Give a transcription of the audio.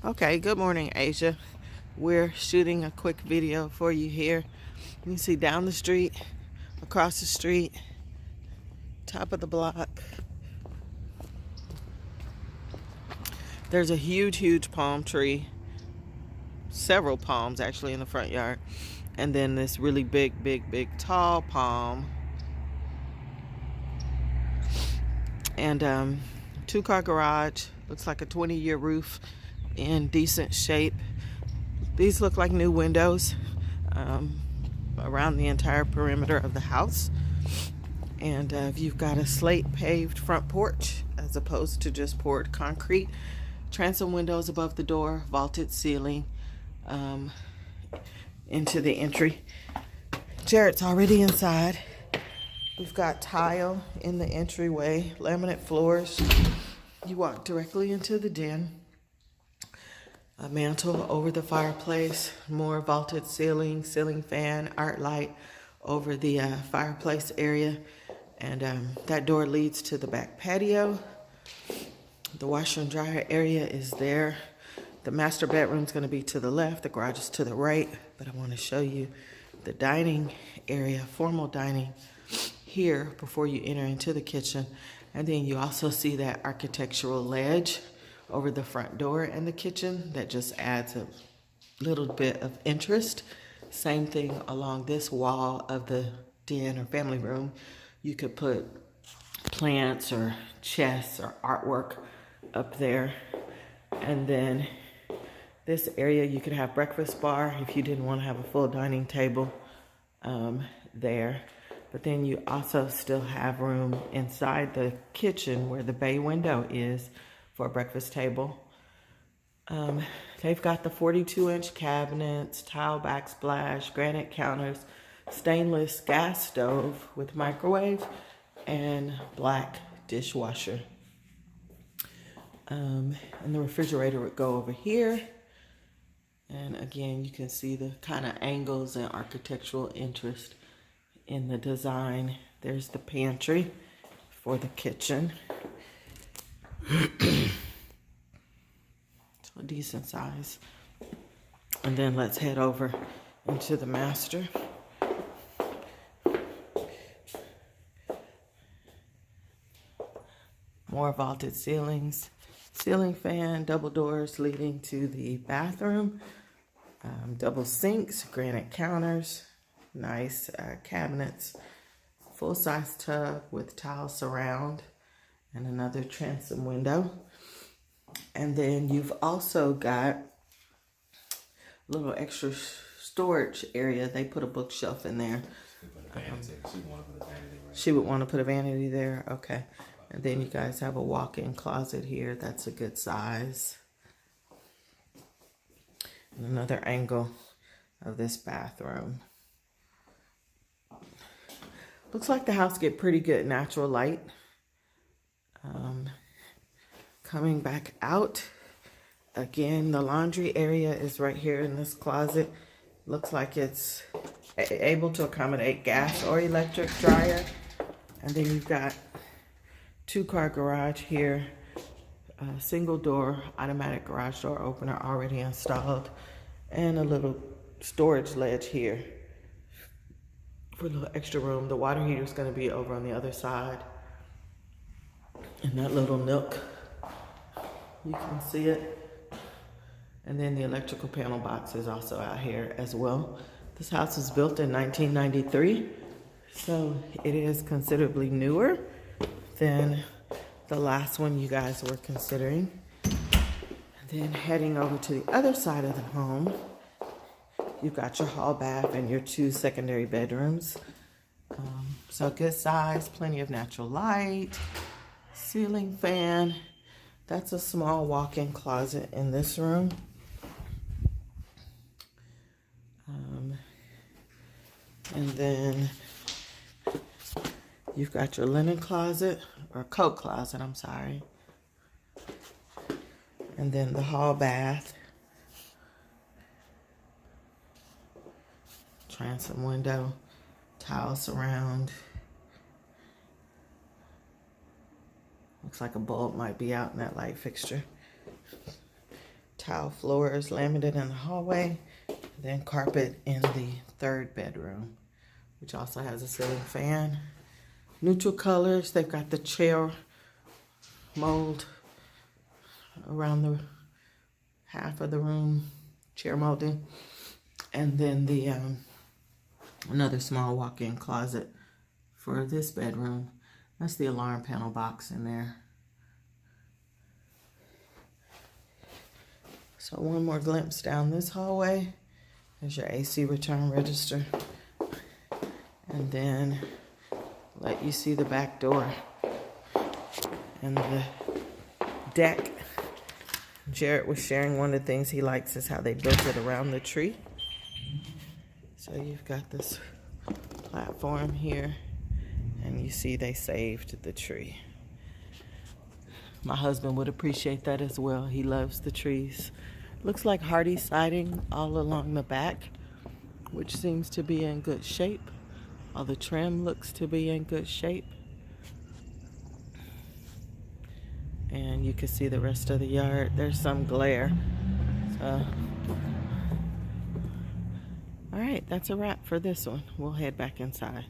Okay, good morning, Asia. We're shooting a quick video for you here. You can see down the street, across the street, top of the block. There's a huge palm tree, several palms actually in the front yard. And then this really big, tall palm. And two-car garage, looks like a 20-year roof in decent shape. These look like new windows around the entire perimeter of the house. And you've got a slate paved front porch as opposed to just poured concrete. Transom windows above the door, vaulted ceiling into the entry. Jared's already inside. We've got tile in the entryway, laminate floors. You walk directly into the den. A mantle over the fireplace, more vaulted ceiling, ceiling fan, art light over the fireplace area. And that door leads to the back patio. The washer and dryer area is there. The master bedroom is going to be to the left, the garage is to the right. But I want to show you the dining area, formal dining here before you enter into the kitchen. And then you also see that architectural ledge over the front door and the kitchen that just adds a little bit of interest. Same thing along this wall of the den or family room. You could put plants or chests or artwork up there. And then this area you could have breakfast bar if you didn't want to have a full dining table there. But then you also still have room inside the kitchen where the bay window is for a breakfast table. They've got the 42-inch cabinets, tile backsplash, granite counters, stainless gas stove with microwave, and black dishwasher. And the refrigerator would go over here. And again, you can see the kind of angles and architectural interest in the design. There's the pantry for the kitchen. So a decent size. And then let's head over into the master. More vaulted ceilings, ceiling fan, double doors leading to the bathroom, double sinks, granite counters, nice cabinets, full-size tub with tile surround, and another transom window. And then you've also got a little extra storage area. They put a bookshelf in there. She would want to put a vanity there. Okay. And then you guys have a walk-in closet here. That's a good size. And another angle of this bathroom. Looks like the house get pretty good natural light. Coming back out. Again, the laundry area is right here in this closet. Looks like it's able to accommodate gas or electric dryer. And then you've got two-car garage here, single door, automatic garage door opener already installed, and a little storage ledge here for a little extra room. The water heater is going to be over on the other side. In that little nook, you can see it. And then the electrical panel box is also out here as well. This house was built in 1993, so it is considerably newer than the last one you guys were considering. And then heading over to the other side of the home, you've got your hall bath and your two secondary bedrooms. So good size, plenty of natural light, ceiling fan. That's a small walk-in closet in this room. And then you've got your linen closet, or coat closet, I'm sorry. And then the hall bath. Transom window, tile surround. Looks like a bulb might be out in that light fixture. tile floors, laminate in the hallway, then carpet in the third bedroom, which also has a ceiling fan. Neutral colors. They've got the chair mold around the half of the room, chair molding, and then the another small walk-in closet for this bedroom. That's the alarm panel box in there. So one more glimpse down this hallway. There's your AC return register. And then let you see the back door and the deck. Jarrett was sharing one of the things he likes is how they built it around the tree. So you've got this platform here, and you see they saved the tree. My husband would appreciate that as well. He loves the trees. Looks like hardy siding all along the back, which seems to be in good shape. All the trim looks to be in good shape. And you can see the rest of the yard. There's some glare. So, all right, that's a wrap for this one. We'll head back inside.